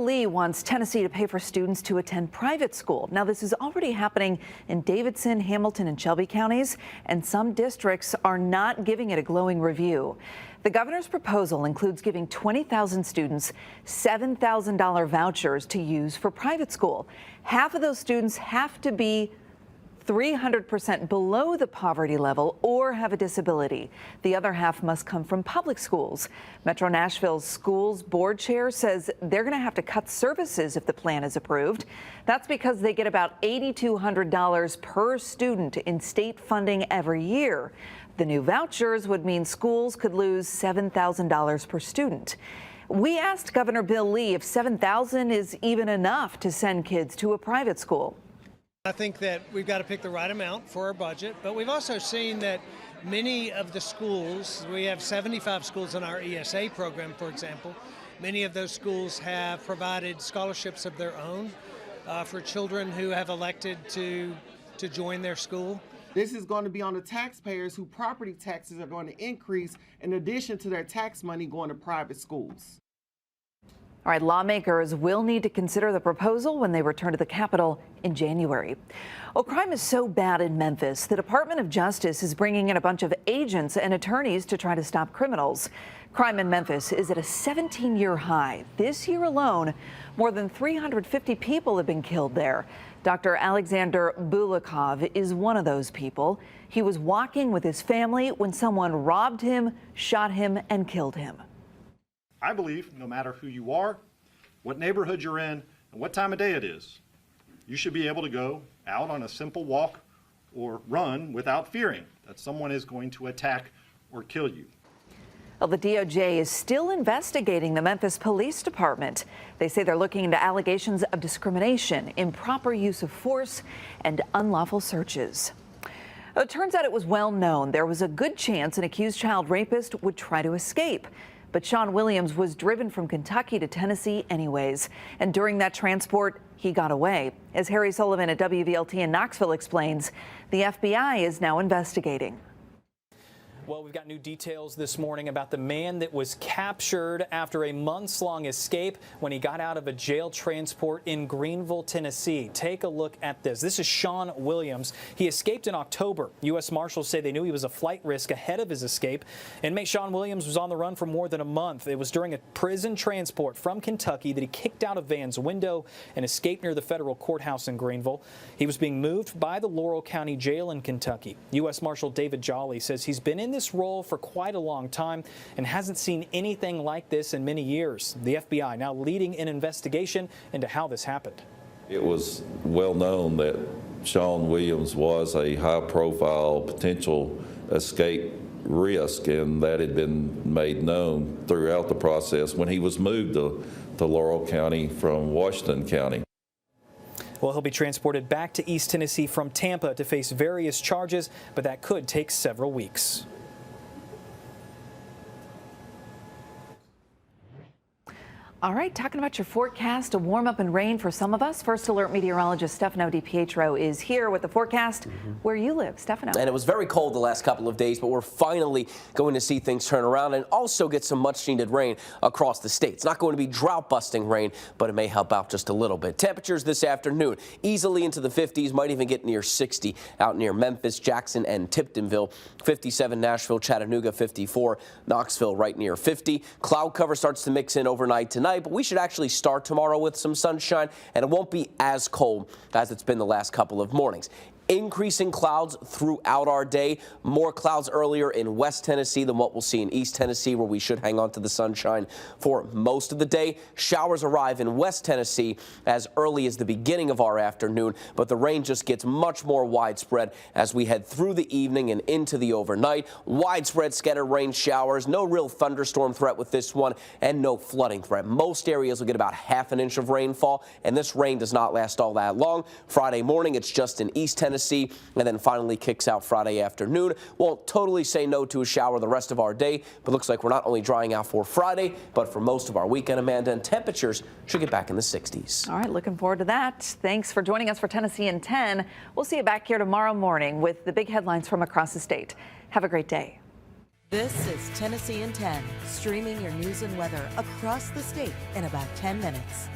Lee wants Tennessee to pay for students to attend private school. Now, this is already happening in Davidson, Hamilton, and Shelby counties, and some districts are not giving it a glowing review. The governor's proposal includes giving 20,000 students $7,000 vouchers to use for private school. Half of those students have to be 300% below the poverty level or have a disability. The other half must come from public schools. Metro Nashville's schools board chair says they're going to have to cut services if the plan is approved. That's because they get about $8,200 per student in state funding every year. The new vouchers would mean schools could lose $7,000 per student. We asked Governor Bill Lee if $7,000 is even enough to send kids to a private school. I think that we've got to pick the right amount for our budget, but we've also seen that many of the schools, we have 75 schools in our ESA program, for example. Many of those schools have provided scholarships of their own for children who have elected to join their school. This is going to be on the taxpayers whose property taxes are going to increase in addition to their tax money going to private schools. All right, lawmakers will need to consider the proposal when they return to the Capitol in January. Well, crime is so bad in Memphis, the Department of Justice is bringing in a bunch of agents and attorneys to try to stop criminals. Crime in Memphis is at a 17-year high. This year alone, more than 350 people have been killed there. Dr. Alexander Bulikov is one of those people. He was walking with his family when someone robbed him, shot him, and killed him. I believe no matter who you are, what neighborhood you're in, and what time of day it is, you should be able to go out on a simple walk or run without fearing that someone is going to attack or kill you. Well, the DOJ is still investigating the Memphis Police Department. They say they're looking into allegations of discrimination, improper use of force, and unlawful searches. It turns out it was well known there was a good chance an accused child rapist would try to escape. But Sean Williams was driven from Kentucky to Tennessee anyways. And during that transport, he got away. As Harry Sullivan at WVLT in Knoxville explains, the FBI is now investigating. Well, we've got new details this morning about the man that was captured after a months-long escape when he got out of a jail transport in Greenville, Tennessee. Take a look at this. This is Sean Williams. He escaped in October. U.S. Marshals say they knew he was a flight risk ahead of his escape. Inmate Sean Williams was on the run for more than a month. It was during a prison transport from Kentucky that he kicked out a van's window and escaped near the federal courthouse in Greenville. He was being moved by the Laurel County Jail in Kentucky. U.S. Marshal David Jolly says he's been in this role for quite a long time and hasn't seen anything like this in many years. The FBI now leading an investigation into how this happened. It was well known that Sean Williams was a high-profile potential escape risk, and that had been made known throughout the process when he was moved to Laurel County from Washington County. Well, he'll be transported back to East Tennessee from Tampa to face various charges, but that could take several weeks. All right, talking about your forecast, a warm up and rain for some of us. First Alert meteorologist Stefano DiPietro is here with the forecast where you live. Stefano. And it was very cold the last couple of days, but we're finally going to see things turn around and also get some much needed rain across the state. It's not going to be drought busting rain, but it may help out just a little bit. Temperatures this afternoon easily into the 50s, might even get near 60 out near Memphis, Jackson, and Tiptonville. 57 Nashville, Chattanooga, 54 Knoxville right near 50. Cloud cover starts to mix in overnight tonight, but we should actually start tomorrow with some sunshine, and it won't be as cold as it's been the last couple of mornings. Increasing clouds throughout our day. More clouds earlier in West Tennessee than what we'll see in East Tennessee, where we should hang on to the sunshine for most of the day. Showers arrive in West Tennessee as early as the beginning of our afternoon, but the rain just gets much more widespread as we head through the evening and into the overnight. Widespread scattered rain showers, no real thunderstorm threat with this one, and no flooding threat. Most areas will get about ½ an inch of rainfall, and this rain does not last all that long. Friday morning, it's just in East Tennessee, and then finally kicks out Friday afternoon. Won't totally say no to a shower the rest of our day, but looks like we're not only drying out for Friday, but for most of our weekend, Amanda, and temperatures should get back in the 60s. All right, looking forward to that. Thanks for joining us for Tennessee in 10. We'll see you back here tomorrow morning with the big headlines from across the state. Have a great day. This is Tennessee in 10, streaming your news and weather across the state in about 10 minutes.